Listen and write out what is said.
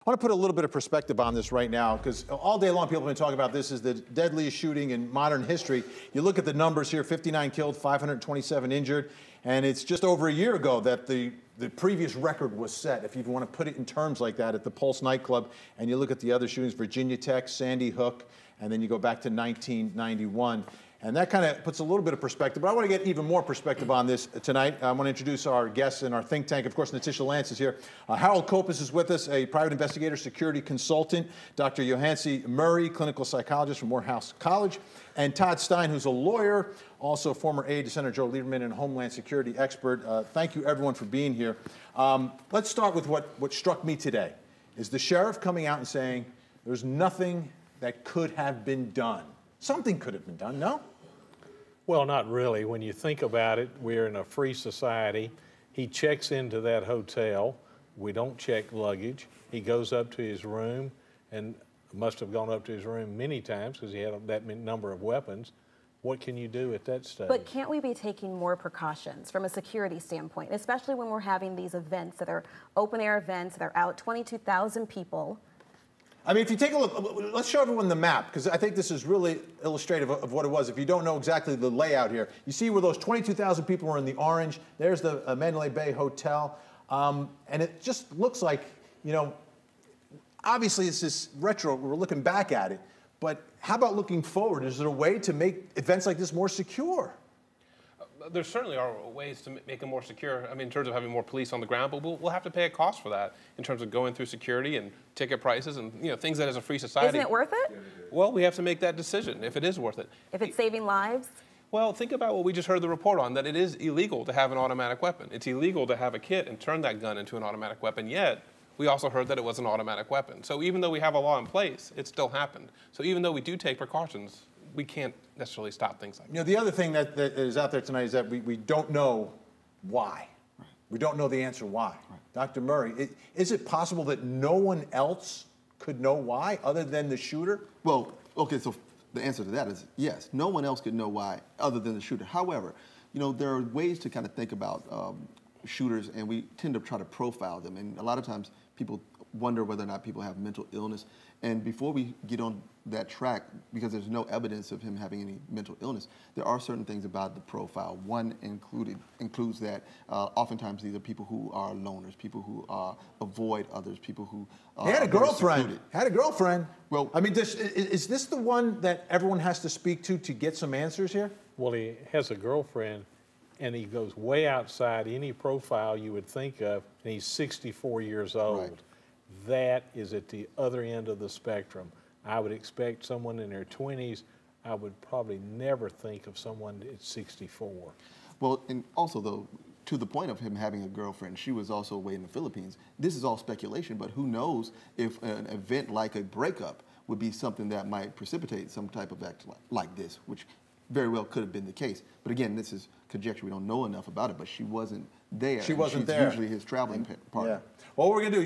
I want to put a little bit of perspective on this right now, because all day long people have been talking about this as the deadliest shooting in modern history. You look at the numbers here, 59 killed, 527 injured, and it's just over a year ago that the previous record was set, if you want to put it in terms like that, at the Pulse nightclub. And you look at the other shootings, Virginia Tech, Sandy Hook, and then you go back to 1991. And that kind of puts a little bit of perspective, but I want to get even more perspective on this tonight. I want to introduce our guests in our think tank. Of course, Natisha Lance is here. Harold Kopis is with us, a private investigator, security consultant. Dr. Yohansi Murray, clinical psychologist from Morehouse College. And Todd Stein, who's a lawyer, also former aide to Senator Joe Lieberman and Homeland Security expert. Thank you, everyone, for being here. Let's start with what struck me today, is the sheriff coming out and saying there's nothing that could have been done. Something could have been done, no? Well, not really. When you think about it, we're in a free society. He checks into that hotel. We don't check luggage. He goes up to his room and must have gone up to his room many times because he had that number of weapons. What can you do at that stage? But can't we be taking more precautions from a security standpoint, especially when we're having these events that are open-air events that are out 22,000 people? I mean, if you take a look, let's show everyone the map, because I think this is really illustrative of what it was. If you don't know exactly the layout here, you see where those 22,000 people were in the orange. There's the Mandalay Bay Hotel. And it just looks like, you know, obviously it's this retro, we're looking back at it, but how about looking forward? Is there a way to make events like this more secure? There certainly are ways to make it more secure. I mean, in terms of having more police on the ground, but we'll have to pay a cost for that in terms of going through security and ticket prices and, you know, things that as a free society. Isn't it worth it? Well, we have to make that decision if it is worth it. If it's saving lives? Well, think about what we just heard the report on, that it is illegal to have an automatic weapon. It's illegal to have a kit and turn that gun into an automatic weapon, yet we also heard that it was an automatic weapon. So even though we have a law in place, it still happened. So even though we do take precautions, we can't necessarily stop things like that. You know, the other thing that is out there tonight is that we don't know why. Right. We don't know the answer why. Right. Dr. Murray, is it possible that no one else could know why other than the shooter? Well, okay, so the answer to that is yes. No one else could know why other than the shooter. However, you know, there are ways to kind of think about shooters, and we tend to try to profile them. And a lot of times people wonder whether or not people have mental illness. And before we get on that track, because there's no evidence of him having any mental illness, there are certain things about the profile. One includes that oftentimes these are people who are loners, people who avoid others, people who he had a girlfriend. Had a girlfriend. Well, I mean, is this the one that everyone has to speak to get some answers here? Well, he has a girlfriend, and he goes way outside any profile you would think of, and he's 64 years old. Right. That is at the other end of the spectrum. I would expect someone in their 20s, I would probably never think of someone at 64. Well, and also, though, to the point of him having a girlfriend, she was also away in the Philippines. This is all speculation, but who knows if an event like a breakup would be something that might precipitate some type of act like this, which very well could have been the case. But again, this is conjecture. We don't know enough about it, but she wasn't there. She wasn't there. Usually his traveling partner. Yeah. Well, what we're going to do,